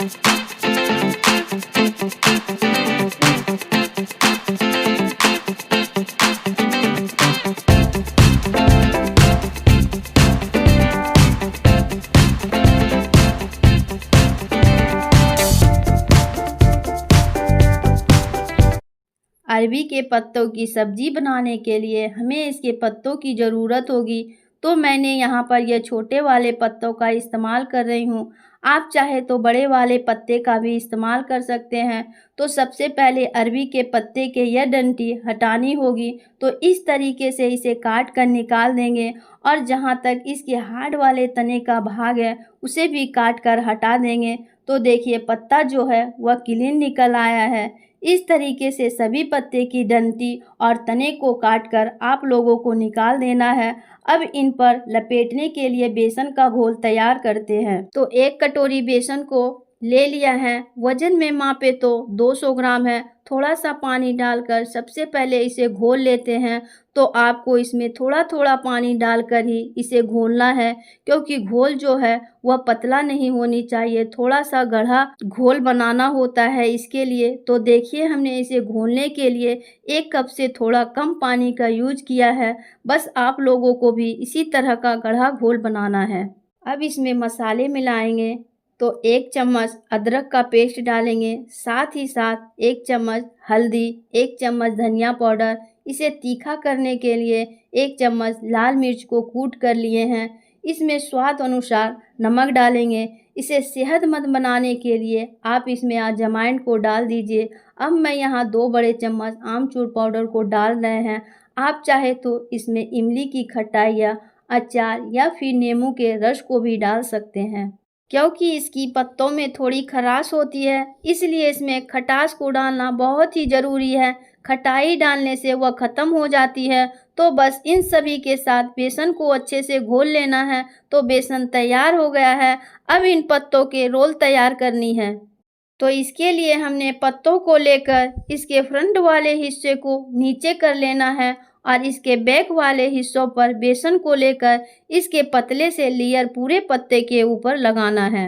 अरबी के पत्तों की सब्जी बनाने के लिए हमें इसके पत्तों की ज़रूरत होगी। तो मैंने यहाँ पर ये छोटे वाले पत्तों का इस्तेमाल कर रही हूँ। आप चाहे तो बड़े वाले पत्ते का भी इस्तेमाल कर सकते हैं। तो सबसे पहले अरबी के पत्ते के यह डंठी हटानी होगी। तो इस तरीके से इसे काट कर निकाल देंगे और जहाँ तक इसके हार्ड वाले तने का भाग है उसे भी काट कर हटा देंगे। तो देखिए पत्ता जो है वह क्लीन निकल आया है। इस तरीके से सभी पत्ते की डंठी और तने को काटकर आप लोगों को निकाल देना है। अब इन पर लपेटने के लिए बेसन का घोल तैयार करते हैं। तो 1 कटोरी बेसन को ले लिया है। वजन में मापे तो 200 ग्राम है। थोड़ा सा पानी डालकर सबसे पहले इसे घोल लेते हैं। तो आपको इसमें थोड़ा थोड़ा पानी डालकर ही इसे घोलना है, क्योंकि घोल जो है वह पतला नहीं होनी चाहिए, थोड़ा सा गाढ़ा घोल बनाना होता है इसके लिए। तो देखिए हमने इसे घोलने के लिए 1 कप से थोड़ा कम पानी का यूज किया है। बस आप लोगों को भी इसी तरह का गाढ़ा घोल बनाना है। अब इसमें मसाले मिलाएंगे। तो 1 चम्मच अदरक का पेस्ट डालेंगे, साथ ही साथ 1 चम्मच हल्दी, 1 चम्मच धनिया पाउडर, इसे तीखा करने के लिए 1 चम्मच लाल मिर्च को कूट कर लिए हैं। इसमें स्वाद अनुसार नमक डालेंगे। इसे सेहतमंद बनाने के लिए आप इसमें अजवाइन को डाल दीजिए। अब मैं यहाँ 2 बड़े चम्मच आमचूर पाउडर को डाल रहे हैं। आप चाहे तो इसमें इमली की खटाई या अचार या फिर नींबू के रस को भी डाल सकते हैं। क्योंकि इसकी पत्तों में थोड़ी खटास होती है, इसलिए इसमें खटास को डालना बहुत ही ज़रूरी है। खटाई डालने से वह ख़त्म हो जाती है। तो बस इन सभी के साथ बेसन को अच्छे से घोल लेना है। तो बेसन तैयार हो गया है। अब इन पत्तों के रोल तैयार करनी है। तो इसके लिए हमने पत्तों को लेकर इसके फ्रंट वाले हिस्से को नीचे कर लेना है और इसके बैक वाले हिस्सों पर बेसन को लेकर इसके पतले से लेयर पूरे पत्ते के ऊपर लगाना है।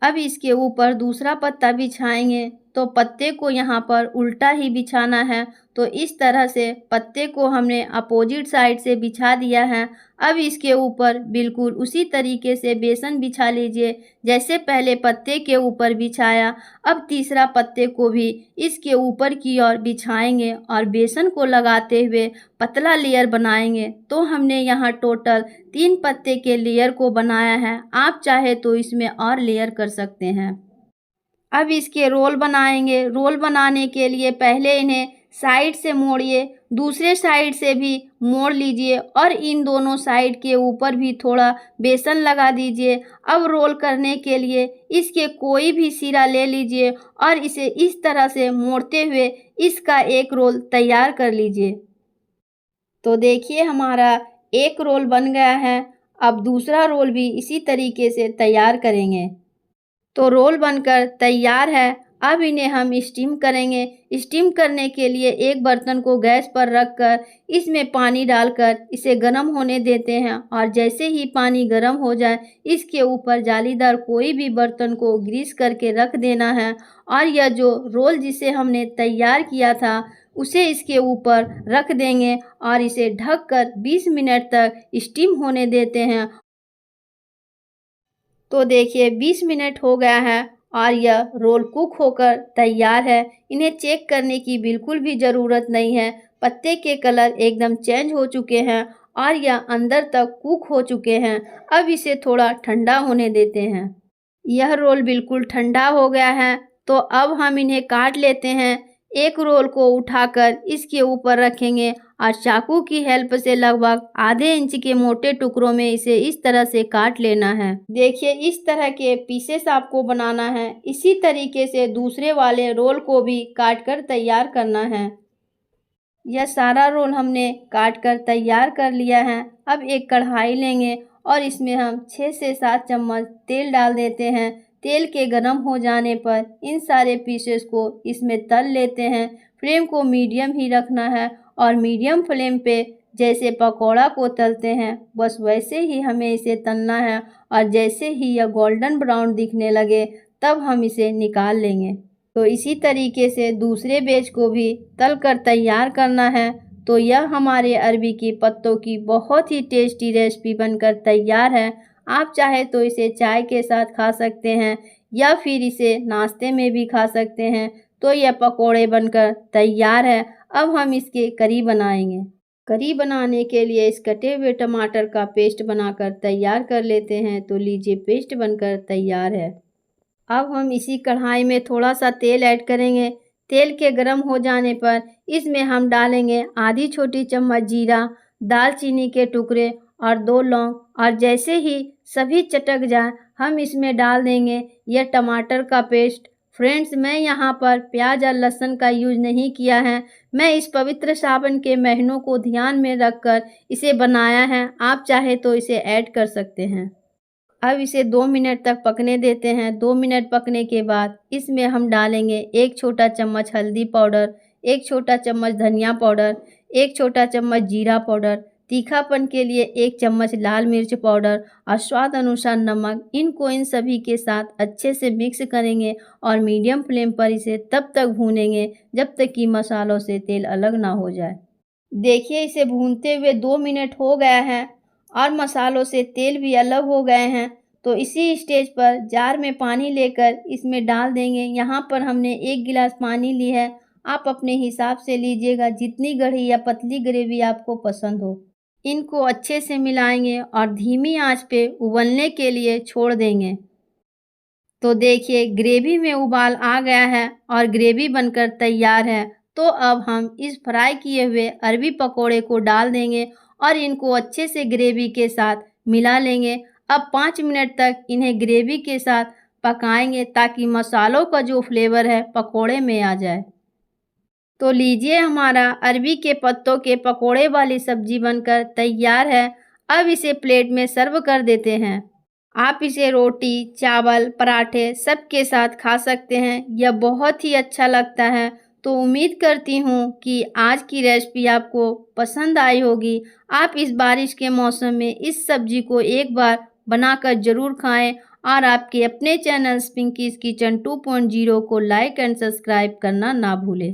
अब इसके ऊपर दूसरा पत्ता बिछाएंगे। तो पत्ते को यहाँ पर उल्टा ही बिछाना है। तो इस तरह से पत्ते को हमने अपोजिट साइड से बिछा दिया है। अब इसके ऊपर बिल्कुल उसी तरीके से बेसन बिछा लीजिए जैसे पहले पत्ते के ऊपर बिछाया। अब तीसरा पत्ते को भी इसके ऊपर की ओर बिछाएंगे और बेसन को लगाते हुए पतला लेयर बनाएंगे। तो हमने यहाँ टोटल 3 पत्ते के लेयर को बनाया है। आप चाहे तो इसमें और लेयर कर सकते हैं। अब इसके रोल बनाएंगे। रोल बनाने के लिए पहले इन्हें साइड से मोड़िए, दूसरे साइड से भी मोड़ लीजिए और इन दोनों साइड के ऊपर भी थोड़ा बेसन लगा दीजिए। अब रोल करने के लिए इसके कोई भी सिरा ले लीजिए और इसे इस तरह से मोड़ते हुए इसका एक रोल तैयार कर लीजिए। तो देखिए हमारा एक रोल बन गया है। अब दूसरा रोल भी इसी तरीके से तैयार करेंगे। तो रोल बनकर तैयार है। अब इन्हें हम स्टीम करेंगे। स्टीम करने के लिए एक बर्तन को गैस पर रखकर इसमें पानी डालकर इसे गर्म होने देते हैं और जैसे ही पानी गर्म हो जाए इसके ऊपर जालीदार कोई भी बर्तन को ग्रीस करके रख देना है और यह जो रोल जिसे हमने तैयार किया था उसे इसके ऊपर रख देंगे और इसे ढककर 20 मिनट तक स्टीम होने देते हैं। तो देखिए 20 मिनट हो गया है और यह रोल कुक होकर तैयार है। इन्हें चेक करने की बिल्कुल भी ज़रूरत नहीं है। पत्ते के कलर एकदम चेंज हो चुके हैं और यह अंदर तक कुक हो चुके हैं। अब इसे थोड़ा ठंडा होने देते हैं। यह रोल बिल्कुल ठंडा हो गया है। तो अब हम इन्हें काट लेते हैं। एक रोल को उठाकर इसके ऊपर रखेंगे और चाकू की हेल्प से लगभग आधे इंच के मोटे टुकड़ों में इसे इस तरह से काट लेना है। देखिए इस तरह के पीसेस आपको बनाना है। इसी तरीके से दूसरे वाले रोल को भी काट कर तैयार करना है। यह सारा रोल हमने काट कर तैयार कर लिया है। अब एक कढ़ाई लेंगे और इसमें हम 6 से 7 चम्मच तेल डाल देते हैं। तेल के गर्म हो जाने पर इन सारे पीसेस को इसमें तल लेते हैं। फ्लेम को मीडियम ही रखना है और मीडियम फ्लेम पे जैसे पकौड़ा को तलते हैं बस वैसे ही हमें इसे तलना है और जैसे ही यह गोल्डन ब्राउन दिखने लगे तब हम इसे निकाल लेंगे। तो इसी तरीके से दूसरे बैच को भी तल कर तैयार करना है। तो यह हमारे अरबी की पत्तों की बहुत ही टेस्टी रेसिपी बनकर तैयार है। आप चाहे तो इसे चाय के साथ खा सकते हैं या फिर इसे नाश्ते में भी खा सकते हैं। तो यह पकोड़े बनकर तैयार है। अब हम इसके करी बनाएंगे। करी बनाने के लिए इस कटे हुए टमाटर का पेस्ट बनाकर तैयार कर लेते हैं। तो लीजिए पेस्ट बनकर तैयार है। अब हम इसी कढ़ाई में थोड़ा सा तेल ऐड करेंगे। तेल के गर्म हो जाने पर इसमें हम डालेंगे आधी छोटी चम्मच जीरा, दालचीनी के टुकड़े और 2 लौंग और जैसे ही सभी चटक जाए हम इसमें डाल देंगे यह टमाटर का पेस्ट। फ्रेंड्स, मैं यहाँ पर प्याज और लहसुन का यूज़ नहीं किया है। मैं इस पवित्र सावन के महीनों को ध्यान में रखकर इसे बनाया है। आप चाहे तो इसे ऐड कर सकते हैं। अब इसे 2 मिनट तक पकने देते हैं। 2 मिनट पकने के बाद इसमें हम डालेंगे 1 छोटा चम्मच हल्दी पाउडर, 1 छोटा चम्मच धनिया पाउडर, 1 छोटा चम्मच जीरा पाउडर, तीखापन के लिए 1 चम्मच लाल मिर्च पाउडर और स्वाद अनुसार नमक। इनको इन सभी के साथ अच्छे से मिक्स करेंगे और मीडियम फ्लेम पर इसे तब तक भूनेंगे जब तक कि मसालों से तेल अलग ना हो जाए। देखिए, इसे भूनते हुए 2 मिनट हो गया है और मसालों से तेल भी अलग हो गए हैं। तो इसी स्टेज पर जार में पानी लेकर इसमें डाल देंगे। यहाँ पर हमने 1 गिलास पानी ली है। आप अपने हिसाब से लीजिएगा जितनी गाढ़ी या पतली ग्रेवी आपको पसंद हो। इनको अच्छे से मिलाएंगे और धीमी आंच पे उबलने के लिए छोड़ देंगे। तो देखिए, ग्रेवी में उबाल आ गया है और ग्रेवी बनकर तैयार है। तो अब हम इस फ्राई किए हुए अरबी पकोड़े को डाल देंगे और इनको अच्छे से ग्रेवी के साथ मिला लेंगे। अब 5 मिनट तक इन्हें ग्रेवी के साथ पकाएंगे ताकि मसालों का जो फ्लेवर है पकोड़े में आ जाए। तो लीजिए, हमारा अरबी के पत्तों के पकोड़े वाली सब्जी बनकर तैयार है। अब इसे प्लेट में सर्व कर देते हैं। आप इसे रोटी, चावल, पराठे सब के साथ खा सकते हैं। यह बहुत ही अच्छा लगता है। तो उम्मीद करती हूँ कि आज की रेसिपी आपको पसंद आई होगी। आप इस बारिश के मौसम में इस सब्जी को एक बार बनाकर ज़रूर खाएं और आपके अपने चैनल पिंकीज़ किचन 2.0 को लाइक एंड सब्सक्राइब करना ना भूलें।